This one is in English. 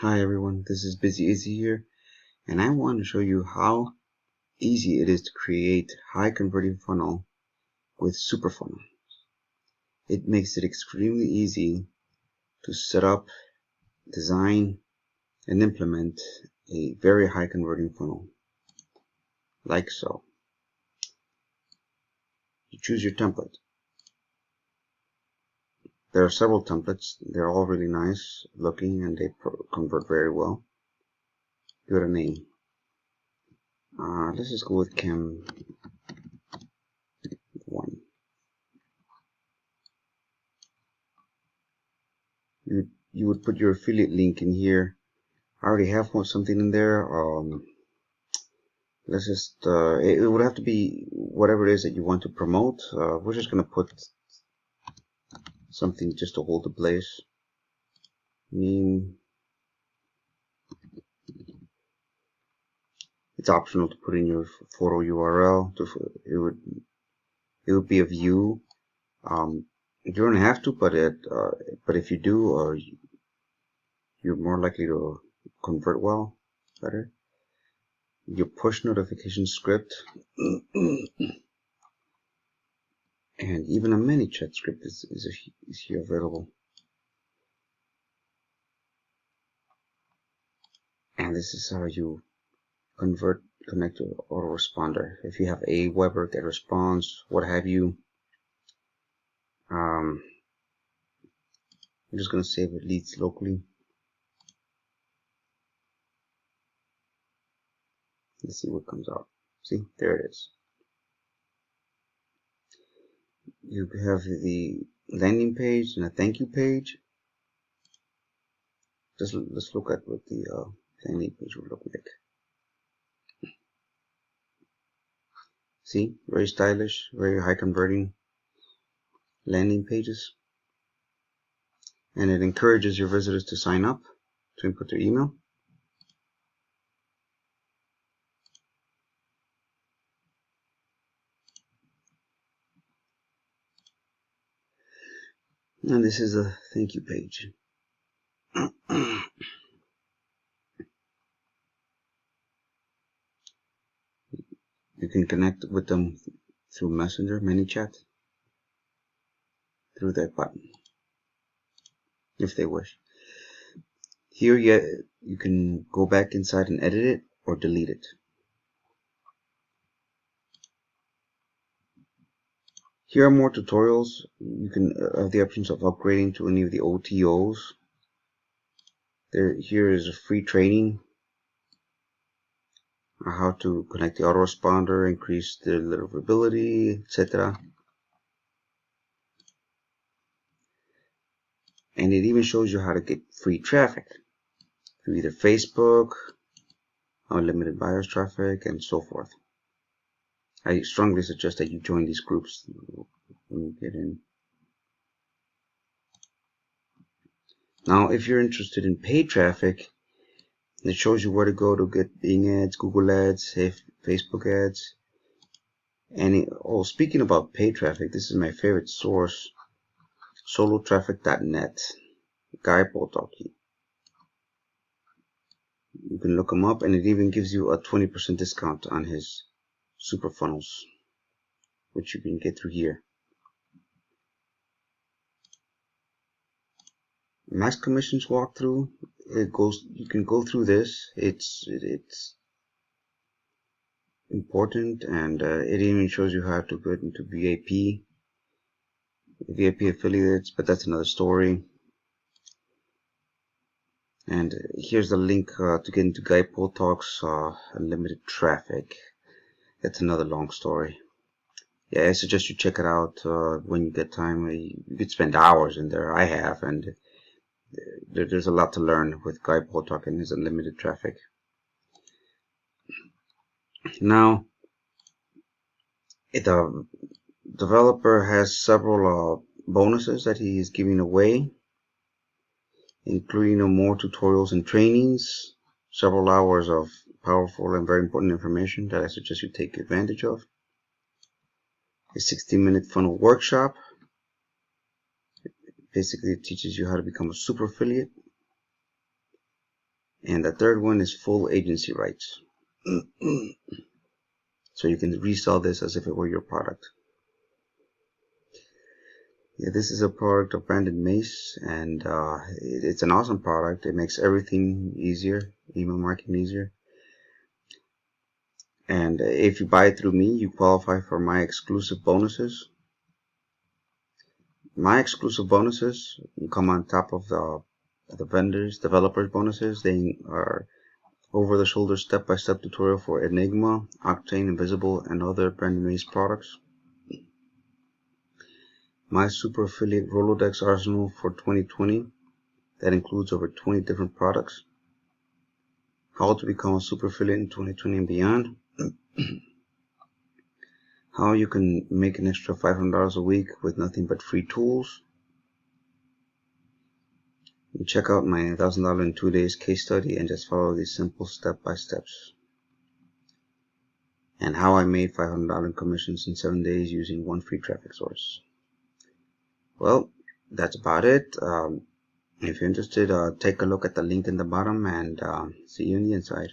Hi everyone, this is Bizzy Izzy here, and I want to show you how easy it is to create high converting funnel with SuperFunnels. It makes it extremely easy to set up, design, and implement a very high converting funnel, like so. You choose your template. There are several templates. They're all really nice looking and they convert very well. Give it a name. Let's just go with Chem 1. You would put your affiliate link in here. I already have something in there. Let's just it would have to be whatever it is that you want to promote. We're just gonna put something just to hold the place. It's optional to put in your photo URL. It would be a view. You don't have to, but if you do, you're more likely to convert better. Your push notification script, and even a ManyChat script is here available. And this is how you connect to autoresponder. If you have a Weber that responds, what have you. I'm just going to save it leads locally. Let's see what comes out. See, there it is. You have the landing page and a thank you page. Let's look at what the landing page would look like. See, very stylish, very high converting landing pages. And it encourages your visitors to sign up, to input their email. And this is a thank you page. You can connect with them through Messenger, ManyChat, through that button, if they wish. Here you can go back inside and edit it or delete it. Here are more tutorials. You can have the options of upgrading to any of the OTOs. Here is a free training on how to connect the autoresponder, increase the deliverability, etc. And it even shows you how to get free traffic through either Facebook, unlimited buyers traffic, and so forth. I strongly suggest that you join these groups when you get in. Now, if you're interested in paid traffic, it shows you where to go to get Bing ads, Google ads, Facebook ads. And speaking about paid traffic, this is my favorite source, solotraffic.net, Guy Boltocky. You can look him up, and it even gives you a 20% discount on his SuperFunnels, which you can get through here. Max commissions walkthrough. You can go through this. It's important, and it even shows you how to get into VIP affiliates, but that's another story. And here's the link to get into Guy Poltalk's unlimited traffic. That's another long story. Yeah, I suggest you check it out when you get time. You could spend hours in there. I have, and there's a lot to learn with Guy Poltalk and his unlimited traffic. Now, the developer has several bonuses that he is giving away, including more tutorials and trainings, several hours of powerful and very important information that I suggest you take advantage of. A 60-minute funnel workshop. Basically, it teaches you how to become a super affiliate. And the third one is full agency rights. So you can resell this as if it were your product. Yeah, this is a product of Brendan Mace, and it's an awesome product. It makes everything easier, email marketing easier. And if you buy it through me, you qualify for my exclusive bonuses. My exclusive bonuses come on top of the developers bonuses. They are over-the-shoulder step-by-step tutorial for Enigma, Octane, Invisible, and other Brendan Mace products. My super affiliate Rolodex arsenal for 2020 that includes over 20 different products. How to become a super affiliate in 2020 and beyond. How you can make an extra $500 a week with nothing but free tools. And check out my $1,000 in 2 days case study and just follow these simple step-by-steps. And how I made $500 in commissions in 7 days using one free traffic source. Well, that's about it. If you're interested, take a look at the link in the bottom, and see you on the inside.